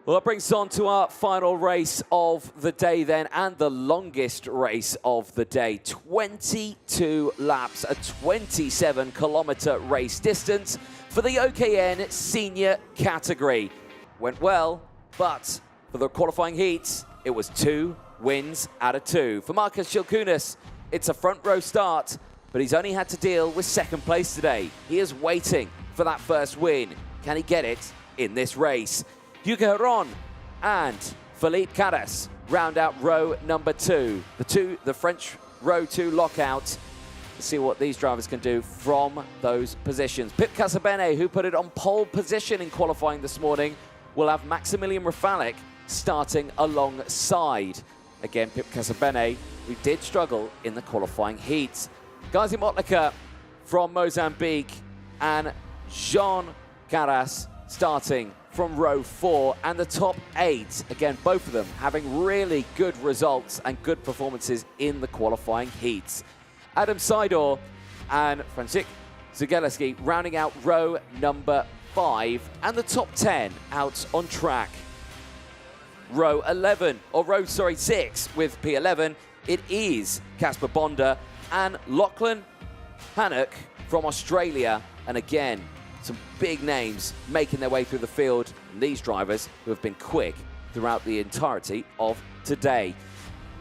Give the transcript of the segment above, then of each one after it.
Well, that brings us on to our final race of the day then, and the longest race of the day. 22 laps, a 27-kilometer race distance for the OKN senior category. Went well, but for the qualifying heats, it was 2 wins out of 2. For Markus Schilkunas, it's a front row start, but he's only had to deal with second place today. He is waiting for that first win. Can he get it in this race? Hugo Herron and Philippe Caras round out row number 2. The French row 2 lockout. Let's see what these drivers can do from those positions. Pip Casabene, who put it on pole position in qualifying this morning, will have Maximilian Rafalik starting alongside. Again, Pip Casabene, who did struggle in the qualifying heats. Gazi Motlaka from Mozambique and Jean Caras starting from row 4, and the top 8, again, both of them having really good results and good performances in the qualifying heats. Adam Seidor and Franciszek Zagaleski rounding out row number 5, and the top 10 out on track. Row 6 with P11, it is Casper Bonder and Lachlan Hannock from Australia, and again, some big names making their way through the field, and these drivers who have been quick throughout the entirety of today.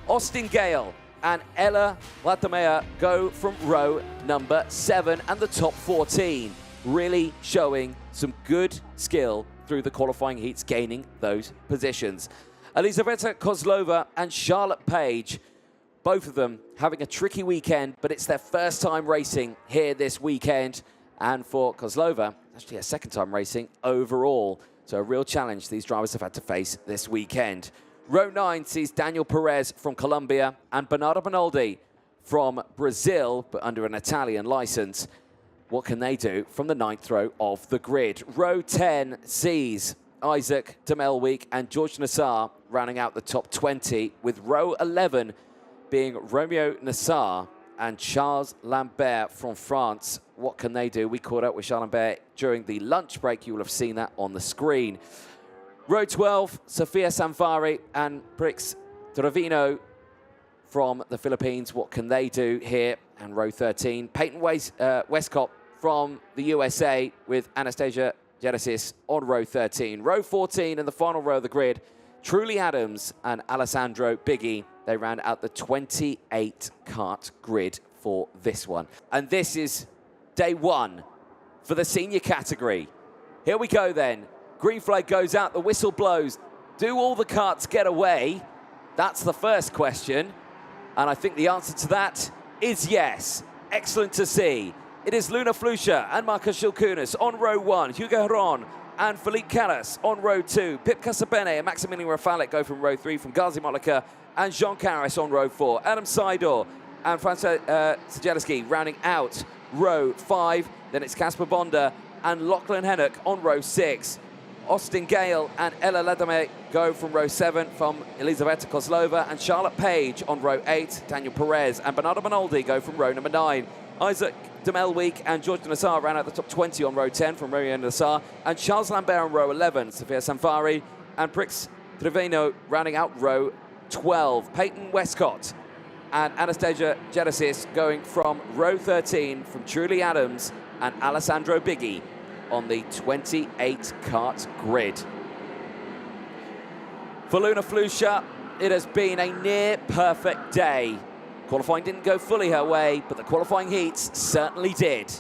Austin Gale and Ella Latamea go from row number 7 and the top 14, really showing some good skill through the qualifying heats, gaining those positions. Elizaveta Kozlova and Charlotte Page, both of them having a tricky weekend, but it's their first time racing here this weekend. And for Kozlova, actually a second time racing overall. So a real challenge these drivers have had to face this weekend. Row 9 sees Daniel Perez from Colombia and Bernardo Bonaldi from Brazil, but under an Italian license. What can they do from the 9th row of the grid? Row 10 sees Isaac Demelweek and George Nassar rounding out the top 20, with row 11 being Romeo Nassar and Charles Lambert from France. What can they do? We caught up with Charles Lambert during the lunch break. You will have seen that on the screen. Row 12, Sofia Sanvari and Prix Trevino from the Philippines. What can they do here? And row 13, Peyton Westcott from the USA with Anastasia Genesis on row 13. Row 14 and the final row of the grid, Truly Adams and Alessandro Biggie. They round out the 28-kart grid for this one. And this is day 1 for the senior category. Here we go then. Green flag goes out, the whistle blows. Do all the karts get away? That's the first question. And I think the answer to that is yes. Excellent to see. It is Luna Flusha and Markus Schilkunas on row 1. Hugo Herron and Philippe Caras on row 2. Pip Casabene and Maximilian Rafalik go from row 3 from Gazi Motlaka and Jean Caras on row 4. Adam Seidor and Franciszek Zagaleski rounding out row 5. Then it's Casper Bonder and Lachlan Hannock on row 6. Austin Gale and Ella Ladame go from row 7 from Elizaveta Kozlova and Charlotte Page on row 8. Daniel Perez and Bernardo Bonaldi go from row number 9. Isaac Demelweek and George Nassar round out the top 20 on row 10 from Romeo Nassar, and Charles Lambert on row 11. Sofia Sanfari and Prix Trevino rounding out row 12. Peyton Westcott and Anastasia Genesis going from row 13 from Truly Adams and Alessandro Biggie on the 28-kart grid. For Luna Flusha, it has been a near-perfect day. Qualifying didn't go fully her way, but the qualifying heats certainly did.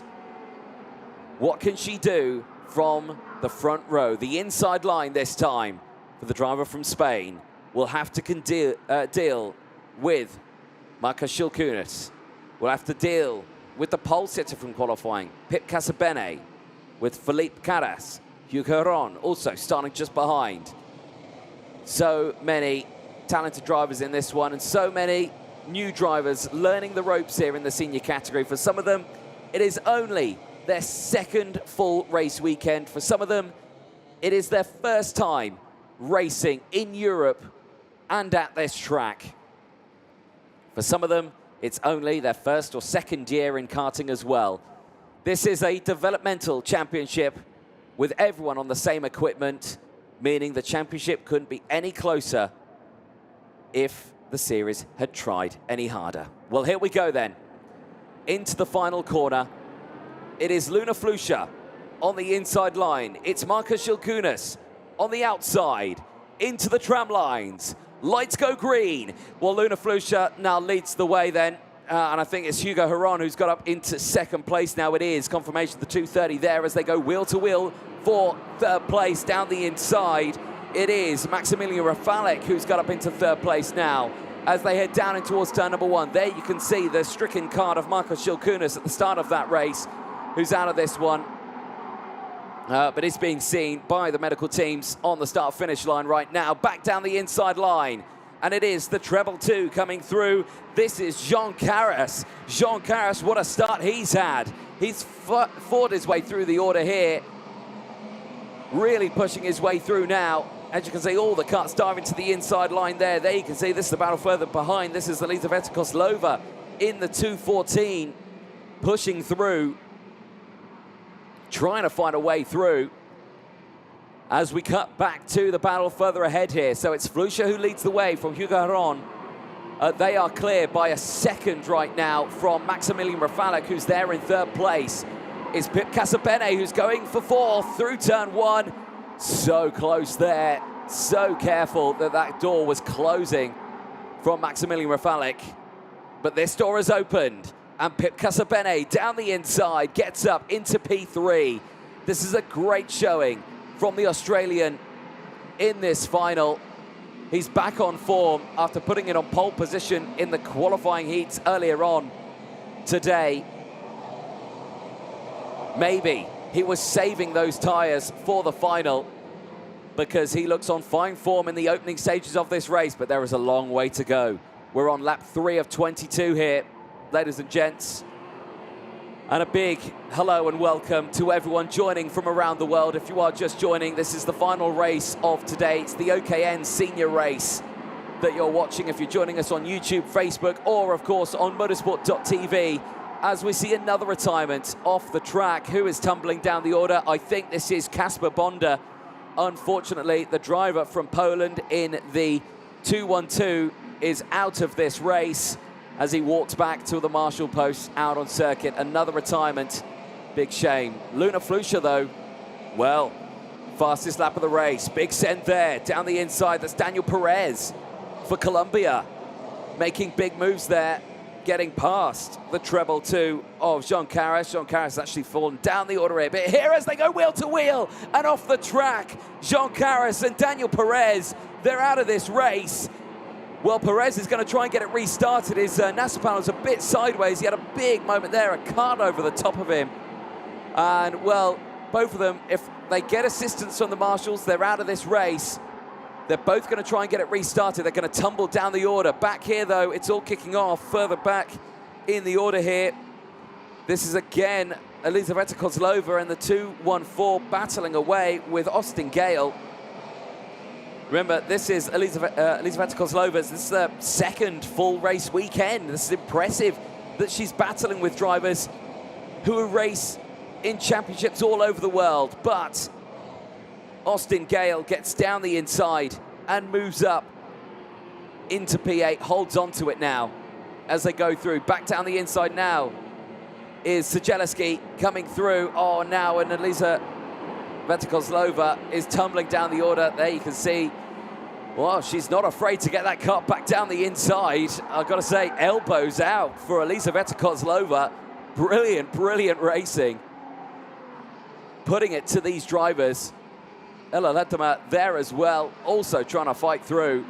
What can she do from the front row? The inside line this time for the driver from Spain will have to deal with Markus Schilkunas. We'll have to deal with the pole sitter from qualifying, Pip Casabene, with Philippe Caras, Hugo Herron also starting just behind. So many talented drivers in this one, and so many new drivers learning the ropes here in the senior category. For some of them, it is only their second full race weekend. For some of them, it is their first time racing in Europe and at this track. For some of them, it's only their first or second year in karting as well. This is a developmental championship with everyone on the same equipment. meaning the championship couldn't be any closer if the series had tried any harder. Well, here we go then. Into the final corner. It is Luna Flusha on the inside line. It's Marcus Shilkunas on the outside. Into the tram lines. Lights go green. Well, Luna Flusha now leads the way then. And I think it's Hugo Heron who's got up into second place now. It is confirmation of the 2:30 there as they go wheel to wheel for third place down the inside. It is Maximilian Rafalek who's got up into third place now as they head down in towards turn number 1. There you can see the stricken card of Marcus Shilkunas at the start of that race, who's out of this one. But it's being seen by the medical teams on the start-finish line right now. Back down the inside line. And it is the treble 2 coming through. This is Jean Caras. Jean Caras, what a start he's had. He's fought his way through the order here. Really pushing his way through now. As you can see, all the cuts diving to the inside line there. There you can see this is the battle further behind. This is Elizaveta Kozlova in the 2:14, pushing through, trying to find a way through. As we cut back to the battle further ahead here. So it's Flusha who leads the way from Hugo Heron. They are clear by a second right now from Maximilian Rafalek, who's there in third place. It's Pip Casabene who's going for fourth through turn 1. So close there. So careful that that door was closing from Maximilian Rafalek. But this door has opened. And Pip Casabene down the inside gets up into P3. This is a great showing from the Australian in this final. He's back on form after putting it on pole position in the qualifying heats earlier on today. Maybe he was saving those tyres for the final because he looks on fine form in the opening stages of this race, but there is a long way to go. We're on lap 3 of 22 here, ladies and gents. And a big hello and welcome to everyone joining from around the world. If you are just joining, this is the final race of today. It's the OKN senior race that you're watching if you're joining us on YouTube, Facebook, or of course on motorsport.tv. As we see another retirement off the track. Who is tumbling down the order? I think this is Kasper Bonda. Unfortunately, the driver from Poland in the 212 is out of this race as he walks back to the marshal post out on circuit. Another retirement. Big shame. Luna Flusha, though, well, fastest lap of the race. Big send there. Down the inside, that's Daniel Perez for Colombia. Making big moves there. Getting past the treble 2 of Jean Caras. Jean Caras actually fallen down the order a bit here as they go wheel to wheel and off the track. Jean Caras and Daniel Perez, they're out of this race. Well, Perez is going to try and get it restarted. His NASA panel was a bit sideways. He had a big moment there, a cart over the top of him. And, well, both of them, if they get assistance from the marshals, they're out of this race. They're both going to try and get it restarted. They're going to tumble down the order. Back here, though, it's all kicking off further back in the order here. This is, again, Elizaveta Kozlova and the 214 battling away with Austin Gale. Remember, this is Elizaveta Kozlova's. This is the second full race weekend. This is impressive that she's battling with drivers who race in championships all over the world. But Austin Gale gets down the inside and moves up into P8, holds onto it now as they go through. Back down the inside now is Sejeleski coming through. Oh, now and Elizaveta Kozlova is tumbling down the order. There you can see, well, she's not afraid to get that cut back down the inside. I've got to say, elbows out for Elizaveta Kozlova. Brilliant, brilliant racing. Putting it to these drivers. Ella Letema there as well, also trying to fight through.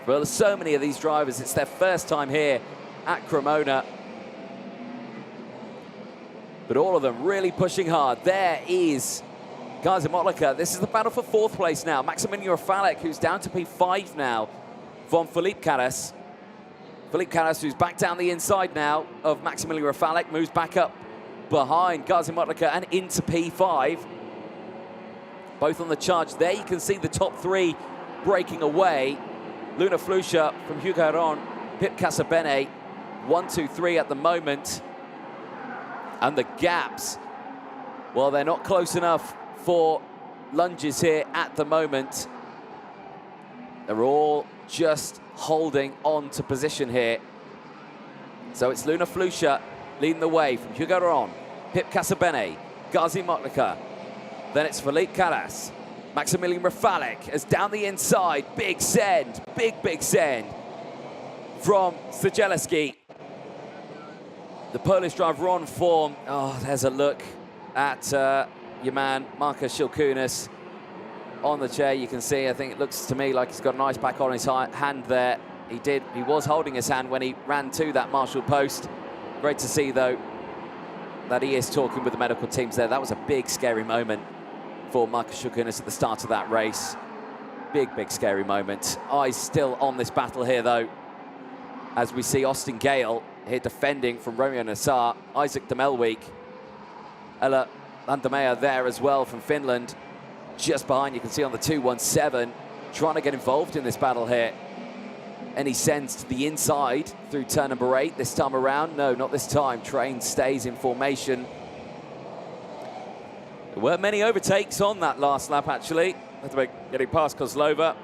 For so many of these drivers, it's their first time here at Cremona. But all of them really pushing hard. There is Gazi Motlaka. This is the battle for fourth place now. Maximilian Rafalek, who's down to P5 now from Filipe Caras. Filipe Caras, who's back down the inside now of Maximilian Rafalek, moves back up behind Gazi Motlaka and into P5. Both on the charge. There you can see the top 3 breaking away. Luna Flusha from Hugo Heron, Pip Casabene, 1, 2, 3 at the moment. And the gaps, well, they're not close enough for lunges here at the moment. They're all just holding on to position here. So it's Luna Flusha leading the way from Hugo Ron, Pip Casabene, Gazi Moklika. Then it's Philippe Calas, Maximilian Rafalik as down the inside. Big send, big send from Zageleski. The Polish driver on form. Oh, there's a look at your man, Marcus Shilkunas, on the chair. You can see, I think it looks to me like he's got an ice pack on his hand there. He was holding his hand when he ran to that marshal post. Great to see, though, that he is talking with the medical teams there. That was a big, scary moment for Marcus Shilkunas at the start of that race. Big, scary moment. Eyes still on this battle here, though, as we see Austin Gale here defending from Romeo Nassar, Isaac Demelweek, Ella Landamea there as well from Finland. Just behind, you can see on the 217, trying to get involved in this battle here. Any sends to the inside through turn number 8 this time around? No, not this time. Train stays in formation. There weren't many overtakes on that last lap, actually. Getting past Kozlova.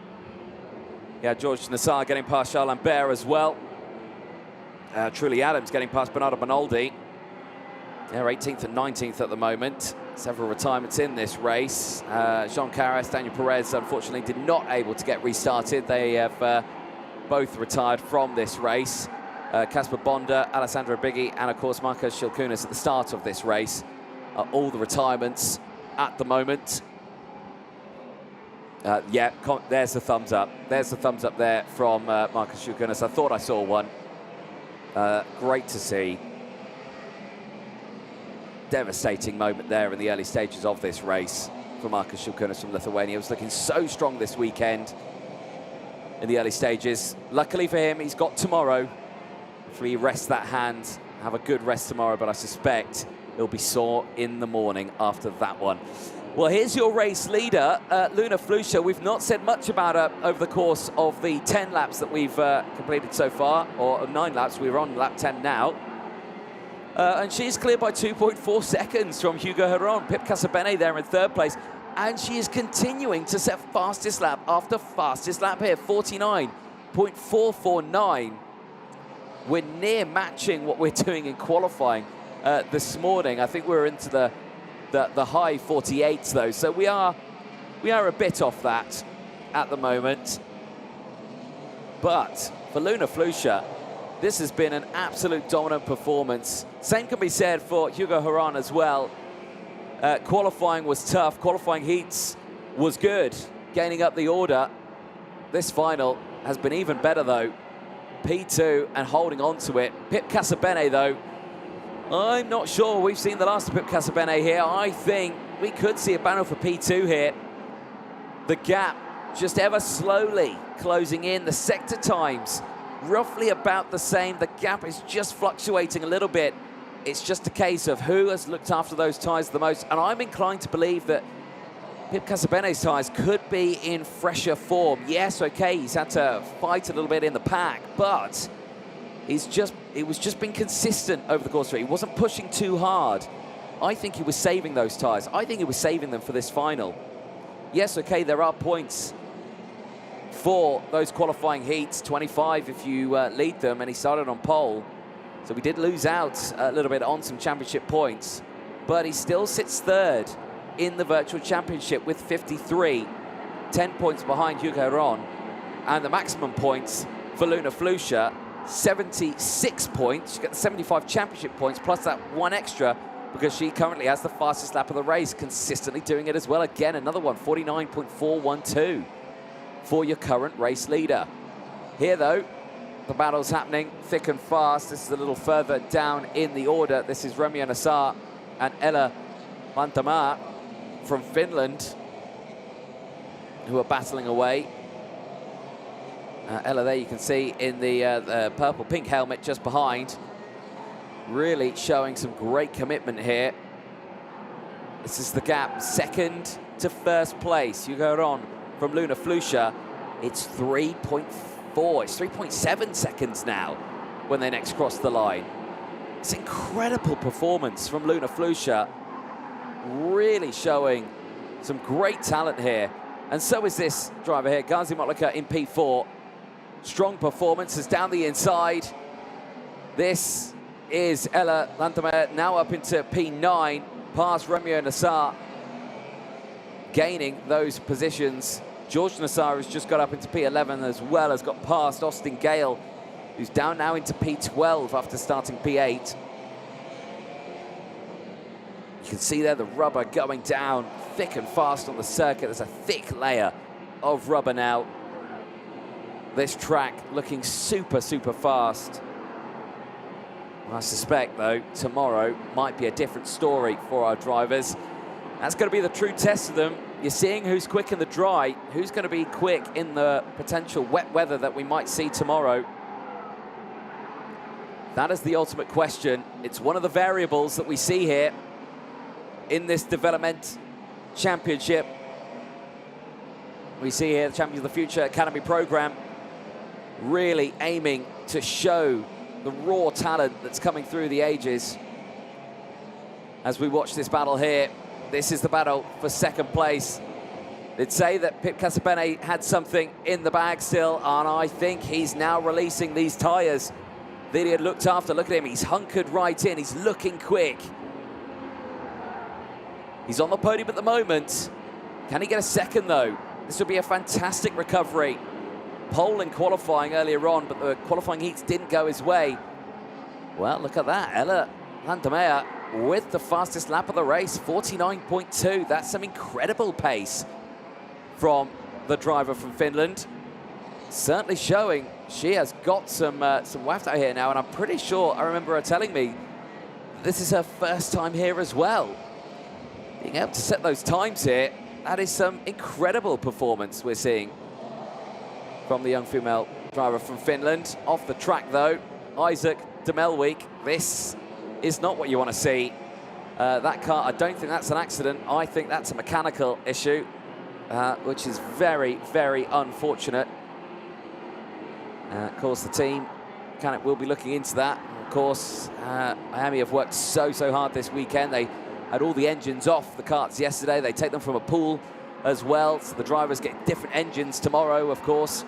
Yeah, George Nassar getting past Charles Lambert as well. Truly Adams getting past Bernardo Bonaldi. They're 18th and 19th at the moment. Several retirements in this race. Jean Carras, Daniel Perez, unfortunately, did not able to get restarted. They have both retired from this race. Casper Bonda, Alessandro Biggi, and of course Marcus Shilkunas at the start of this race. All the retirements at the moment. Yeah, there's the thumbs up. There's the thumbs up there from Marcus Shilkunas. I thought I saw one. Great to see. Devastating moment there in the early stages of this race for Marcus Shilkunas from Lithuania. He was looking so strong this weekend in the early stages. Luckily for him, he's got tomorrow. Hopefully he rests that hand, have a good rest tomorrow, but I suspect he'll be sore in the morning after that one. Well, here's your race leader, Luna Flusha. We've not said much about her over the course of the 10 laps that we've completed so far, or 9 laps. We're on lap 10 now. And she's cleared by 2.4 seconds from Hugo Heron. Pip Casabene there in 3rd place. And she is continuing to set fastest lap after fastest lap here, 49.449. We're near matching what we're doing in qualifying this morning. I think we're into the high 48s, though. So we are a bit off that at the moment. But for Luna Flusha, this has been an absolute dominant performance. Same can be said for Hugo Heron as well. Qualifying was tough. Qualifying heats was good. Gaining up the order. This final has been even better, though. P2 and holding on to it. Pip Casabene, though, I'm not sure we've seen the last of Pip Casabene here. I think we could see a battle for P2 here. The gap just ever slowly closing in. The sector times roughly about the same. The gap is just fluctuating a little bit. It's just a case of who has looked after those tyres the most. And I'm inclined to believe that Pip Casabene's tyres could be in fresher form. Yes, okay, he's had to fight a little bit in the pack, but it was just been consistent over the course of it. He wasn't pushing too hard. I think he was saving those tyres. I think he was saving them for this final. Yes, okay, there are points for those qualifying heats, 25 if you lead them, and he started on pole. So we did lose out a little bit on some championship points, but he still sits 3rd in the virtual championship with 53, 10 points behind Hugo Heron, and the maximum points for Luna Flusha, 76 points. She got the 75 championship points, plus that one extra, because she currently has the fastest lap of the race, consistently doing it as well. Again, another one, 49.412 for your current race leader. Here, though, the battle's happening thick and fast. This is a little further down in the order. This is Romeo Nassar and Ella Landamea from Finland, who are battling away. Ella there, you can see in the purple-pink helmet just behind. Really showing some great commitment here. This is the gap, 2nd to 1st place. Hugo Heron from Luna Flusha. It's 3.4, it's 3.7 seconds now when they next cross the line. It's incredible performance from Luna Flusha. Really showing Some great talent here. And so is this driver here, Gazi Motlaka in P4. Strong performances down the inside. This is Ella Lantamer now up into P9, past Romeo Nassar, gaining those positions. George Nassar has just got up into P11 as well, has got past Austin Gale, who's down now into P12 after starting P8. You can see there the rubber going down thick and fast on the circuit. There's a thick layer of rubber now. This track looking super, super fast. I suspect, though, tomorrow might be a different story for our drivers. That's going to be the true test of them. You're seeing who's quick in the dry, who's going to be quick in the potential wet weather that we might see tomorrow. That is the ultimate question. It's one of the variables that we see here in this development championship. We see here the Champions of the Future Academy program really aiming to show the raw talent that's coming through the ages. As we watch this battle here, this is the battle for second place. They'd say that Pip Casabene had something in the bag still, and I think he's now releasing these tyres that he had looked after. Look at him, he's hunkered right in, he's looking quick. He's on the podium at the moment. Can he get a second, though? This would be a fantastic recovery. Pole in qualifying earlier on, but the qualifying heats didn't go his way. Well, look at that. Ella Lantamer with the fastest lap of the race, 49.2. That's some incredible pace from the driver from Finland. Certainly showing she has got some waft out here now, and I'm pretty sure I remember her telling me this is her first time here as well. Being able to set those times here, that is some incredible performance we're seeing from the young female driver from Finland. Off the track, though, Isaac de Melwyk. This is not what you want to see. That car, I don't think that's an accident. I think that's a mechanical issue, which is very, very unfortunate. Of course, the team will be looking into that. Of course, Miami have worked so hard this weekend. They had all the engines off the karts yesterday. They take them from a pool as well, so the drivers get different engines tomorrow, of course.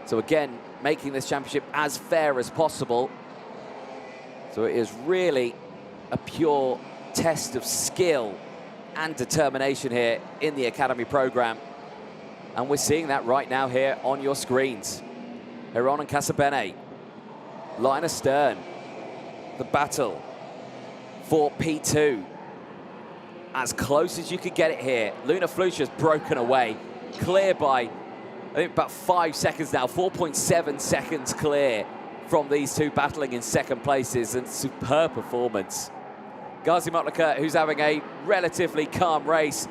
So again, making this championship as fair as possible. So it is really a pure test of skill and determination here in the Academy program. And we're seeing that right now here on your screens. Heron and Casabene, line astern, the battle for P2. As close as you could get it here. Luna Flusha's broken away, clear by, I think, about 5 seconds now, 4.7 seconds clear from these two battling in second places, and superb performance. Gazi Motlaka, who's having a relatively calm race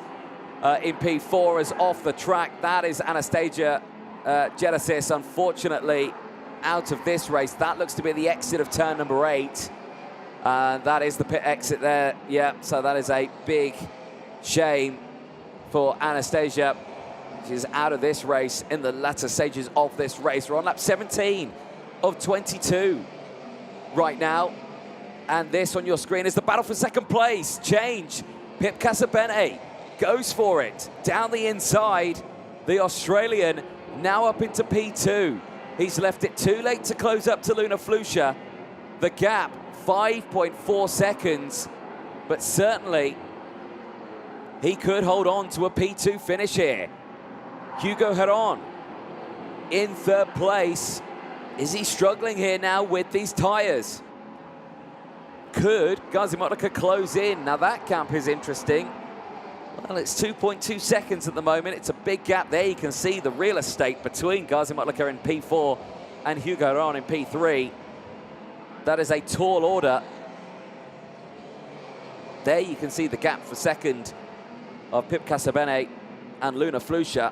in P4, is off the track. That is Anastasia Genesis, unfortunately, out of this race. That looks to be the exit of turn number 8. And that is the pit exit there. Yeah, so that is a big shame for Anastasia. She's out of this race in the latter stages of this race. We're on lap 17 of 22 right now. And this on your screen is the battle for second place. Change. Pip Casabene goes for it. Down the inside, the Australian now up into P2. He's left it too late to close up to Luna Flusha. The gap, 5.4 seconds, but certainly he could hold on to a P2 finish here. Hugo Heron in third place. Is he struggling here now with these tyres? Could Gazi Motlaka close in? Now that gap is interesting. Well, it's 2.2 seconds at the moment. It's a big gap there. You can see the real estate between Gazi Motlaka in P4 and Hugo Heron in P3. That is a tall order. There you can see the gap for second of Pip Casabene and Luna Flusha.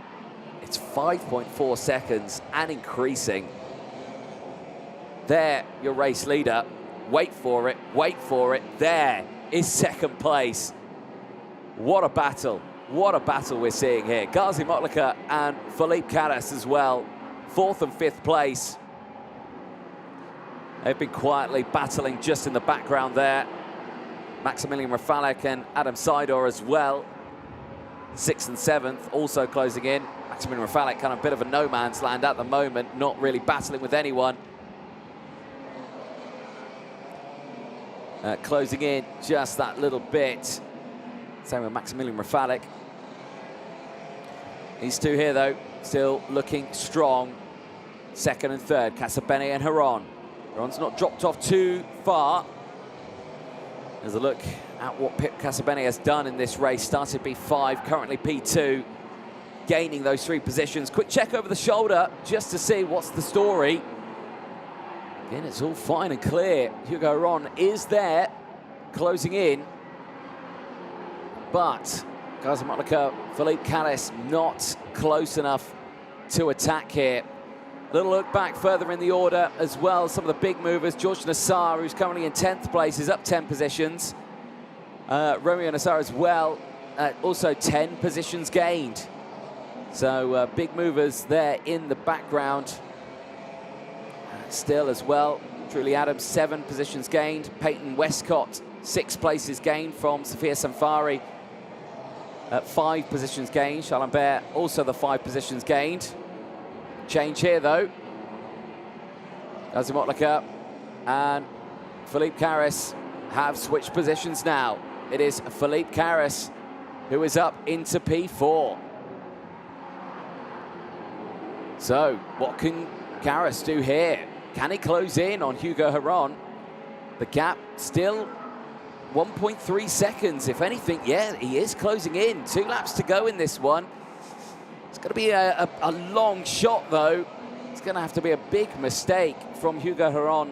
It's 5.4 seconds and increasing. There, your race leader. Wait for it, wait for it. There is second place. What a battle. What a battle we're seeing here. Gazi Motlaka and Philippe Caras as well. 4th and 5th place. They've been quietly battling just in the background there. Maximilian Rafalek and Adam Seidor as well. 6th and 7th, also closing in. Maximilian Rafalik kind of a bit of a no man's land at the moment, not really battling with anyone. Closing in just that little bit. Same with Maximilian Rafalik. These two here, though, still looking strong. 2nd and 3rd, Casabene and Heron. Heron's not dropped off too far. There's a look at what Pip Casabene has done in this race. Started P5, currently P2, gaining those 3 positions. Quick check over the shoulder just to see what's the story. Again, it's all fine and clear. Hugo Heron is there, closing in. But Gazi Motlaka, Philippe Carres not close enough to attack here. Little look back further in the order as well. Some of the big movers. George Nassar, who's currently in 10th place, is up 10 positions. Romeo Nassar as well, also 10 positions gained. So big movers there in the background. Still as well, Truly Adams, 7 positions gained. Peyton Westcott, 6 places gained from Sophia Sanfari. 5 positions gained. Charles Lambert, also the 5 positions gained. Change here, though. Gazi Motlaka and Philippe Carres have switched positions now. It is Philippe Carres who is up into P4. So, what can Carres do here? Can he close in on Hugo Heron? The gap still 1.3 seconds. If anything, yeah, he is closing in. 2 laps to go in this one. It's going to be a long shot, though. It's going to have to be a big mistake from Hugo Heron.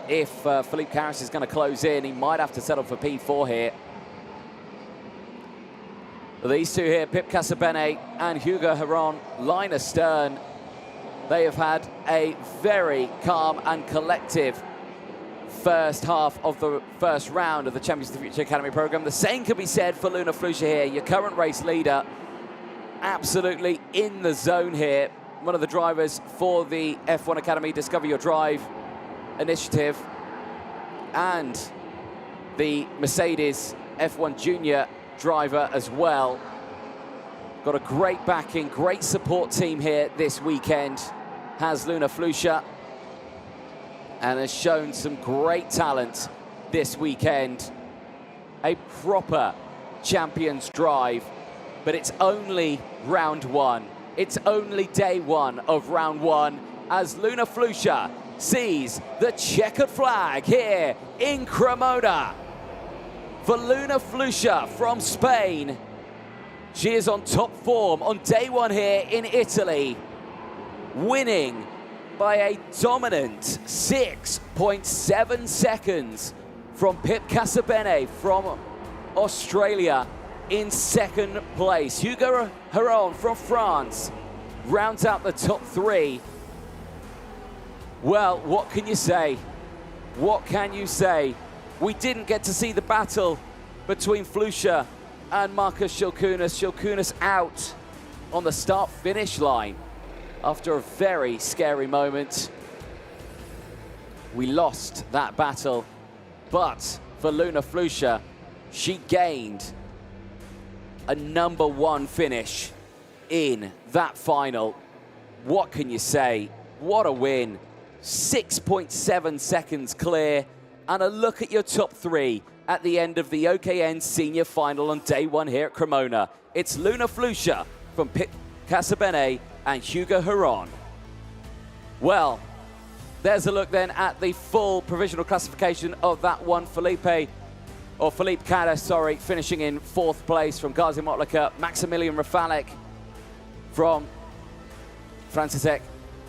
If Philippe Carres is going to close in, he might have to settle for P4 here. But these two here, Pip Casabene and Hugo Heron, line astern. They have had a very calm and collective first half of the first round of the Champions of the Future Academy program. The same can be said for Luna Flucher here, your current race leader. Absolutely in the zone here. One of the drivers for the F1 Academy Discover Your Drive initiative and the Mercedes F1 Junior driver as well. Got a great backing, great support team here this weekend, has Luna Flucher, and has shown some great talent this weekend. A proper champions drive. But it's only round 1. It's only day 1 of round 1 as Luna Flucher sees the checkered flag here in Cremona. For Luna Flucher from Spain, she is on top form on day 1 here in Italy, winning by a dominant 6.7 seconds from Pip Casabene from Australia. In 2nd place, Hugo Heron from France rounds out the top 3. Well, what can you say? What can you say? We didn't get to see the battle between Flucher and Marcus Schilkunas. Schilkunas out on the start-finish line after a very scary moment. We lost that battle, but for Luna Flucher, she gained a #1 finish in that final. What can you say? What a win. 6.7 seconds clear. And a look at your top 3 at the end of the OKN Senior Final on day 1 here at Cremona. It's Luna Flucher from Pip Casabene and Hugo Heron. Well, there's a look then at the full provisional classification of that one. Philippe Carres, sorry, finishing in 4th place from Gazi Motlaka. Maximilian Rafalik from Franciszek